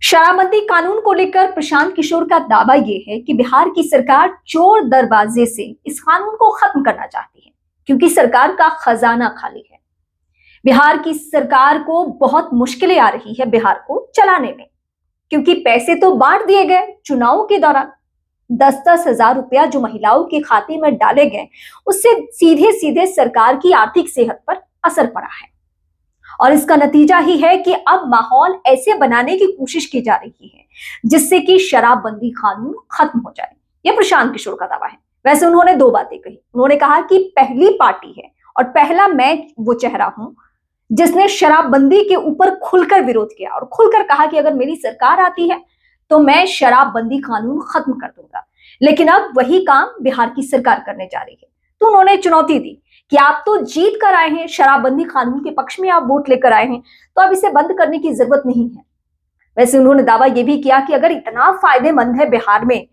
शराबबंदी कानून को लेकर प्रशांत किशोर का दावा यह है कि बिहार की सरकार चोर दरवाजे से इस कानून को खत्म करना चाहती है, क्योंकि सरकार का खजाना खाली है। बिहार की सरकार को बहुत मुश्किलें आ रही है बिहार को चलाने में, क्योंकि पैसे तो बांट दिए गए चुनावों के दौरान। 10-10 हजार रुपया जो महिलाओं के खाते में डाले गए, उससे सीधे सीधे सरकार की आर्थिक सेहत पर असर पड़ा है। और इसका नतीजा ही है कि अब माहौल ऐसे बनाने की कोशिश की जा रही है जिससे कि शराबबंदी कानून खत्म हो जाए। यह प्रशांत किशोर का दावा है। वैसे उन्होंने दो बातें कही। उन्होंने कहा कि पहली पार्टी है और पहला मैं वो चेहरा हूं जिसने शराबबंदी के ऊपर खुलकर विरोध किया और खुलकर कहा कि अगर मेरी सरकार आती है तो मैं शराबबंदी कानून खत्म कर दूंगा। लेकिन अब वही काम बिहार की सरकार करने जा रही है। तो उन्होंने चुनौती दी कि आप तो जीत कर आए हैं, शराबबंदी कानून के पक्ष में आप वोट लेकर आए हैं, तो अब इसे बंद करने की जरूरत नहीं है। वैसे उन्होंने दावा यह भी किया कि अगर इतना फायदेमंद है बिहार में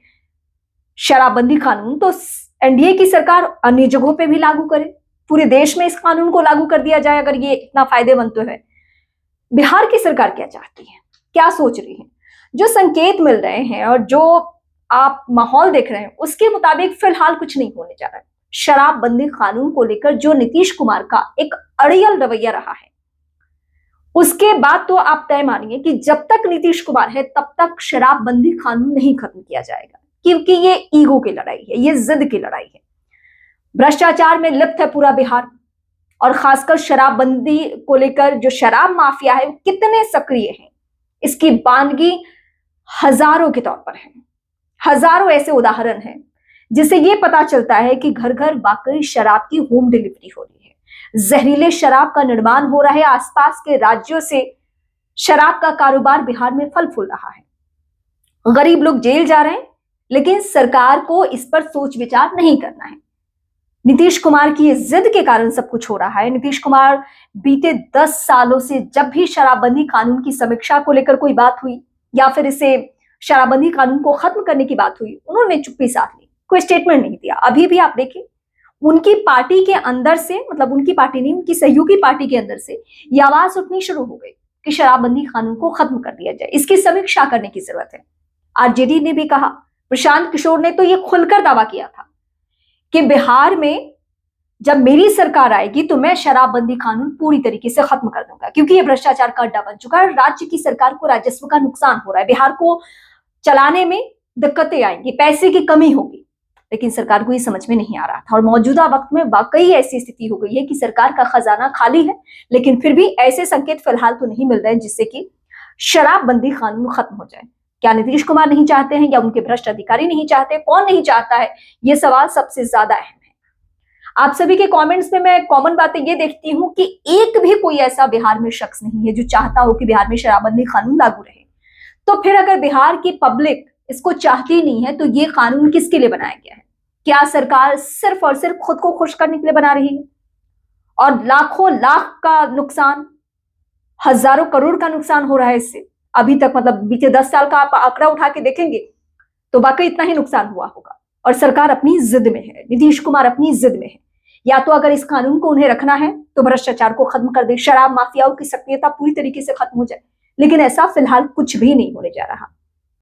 शराबबंदी कानून, तो एनडीए की सरकार अन्य जगहों पे भी लागू करे, पूरे देश में इस कानून को लागू कर दिया जाए। अगर ये इतना फायदेमंद तो है। बिहार की सरकार क्या चाहती है, क्या सोच रही है? जो संकेत मिल रहे हैं और जो आप माहौल देख रहे हैं, उसके मुताबिक फिलहाल कुछ नहीं होने जा रहा है। शराबबंदी कानून को लेकर जो नीतीश कुमार का एक अड़ियल रवैया रहा है, उसके बाद तो आप तय मानिए कि जब तक नीतीश कुमार है तब तक शराबबंदी कानून नहीं खत्म किया जाएगा, क्योंकि ये ईगो की लड़ाई है, ये जिद की लड़ाई है। भ्रष्टाचार में लिप्त है पूरा बिहार, और खासकर शराबबंदी को लेकर जो शराब माफिया है वो कितने सक्रिय है, इसकी बानगी हजारों के तौर पर है। हजारों ऐसे उदाहरण हैं जिससे ये पता चलता है कि घर घर वाकई शराब की होम डिलीवरी हो रही है। जहरीले शराब का निर्माण हो रहा है। आसपास के राज्यों से शराब का कारोबार बिहार में फल फूल रहा है। गरीब लोग जेल जा रहे हैं, लेकिन सरकार को इस पर सोच विचार नहीं करना है। नीतीश कुमार की जिद के कारण सब कुछ हो रहा है। नीतीश कुमार बीते 10 सालों से जब भी शराबबंदी कानून की समीक्षा को लेकर कोई बात हुई या फिर इसे शराबबंदी कानून को खत्म करने की बात हुई, उन्होंने चुप्पी साध ली, कोई स्टेटमेंट नहीं दिया। अभी भी आप देखिए, उनकी पार्टी के अंदर से, मतलब उनकी पार्टी नहीं, उनकी सहयोगी पार्टी के अंदर से ये आवाज उठनी शुरू हो गई कि शराबबंदी कानून को खत्म कर दिया जाए, इसकी समीक्षा करने की जरूरत है। आरजेडी ने भी कहा, प्रशांत किशोर ने तो ये खुलकर दावा किया था कि बिहार में जब मेरी सरकार आएगी तो मैं शराबबंदी कानून पूरी तरीके से खत्म कर दूंगा, क्योंकि ये भ्रष्टाचार का अड्डा बन चुका है। राज्य की सरकार को राजस्व का नुकसान हो रहा है, बिहार को चलाने में दिक्कतें आएंगी, पैसे की कमी होगी। लेकिन सरकार को ये समझ में नहीं आ रहा था, और मौजूदा वक्त में वाकई ऐसी स्थिति हो गई है कि सरकार का खजाना खाली है, लेकिन फिर भी ऐसे संकेत फिलहाल तो नहीं मिल रहे हैं जिससे कि शराबबंदी कानून खत्म हो जाए। क्या नीतीश कुमार नहीं चाहते हैं या उनके भ्रष्ट अधिकारी नहीं चाहते? कौन नहीं चाहता है? ये सवाल सबसे ज्यादा अहम है। आप सभी के कमेंट्स में मैं कॉमन बातें ये देखती हूं कि एक भी कोई ऐसा बिहार में शख्स नहीं है जो चाहता हो कि बिहार में शराबबंदी कानून लागू रहे। तो फिर अगर बिहार की पब्लिक इसको चाहती नहीं है तो ये कानून किसके लिए बनाया गया है? क्या सरकार सिर्फ और सिर्फ खुद को खुश करने के लिए बना रही है? और लाखों लाख का नुकसान, हजारों करोड़ का नुकसान हो रहा है इससे अभी तक। मतलब बीते 10 साल का आप आंकड़ा उठा के देखेंगे तो वाकई इतना ही नुकसान हुआ होगा। और सरकार अपनी जिद में है, नीतीश कुमार अपनी जिद में है। या तो अगर इस कानून को उन्हें रखना है तो भ्रष्टाचार को खत्म कर दे, शराब माफियाओं की सक्रियता पूरी तरीके से खत्म हो जाए, लेकिन ऐसा फिलहाल कुछ भी नहीं होने जा रहा।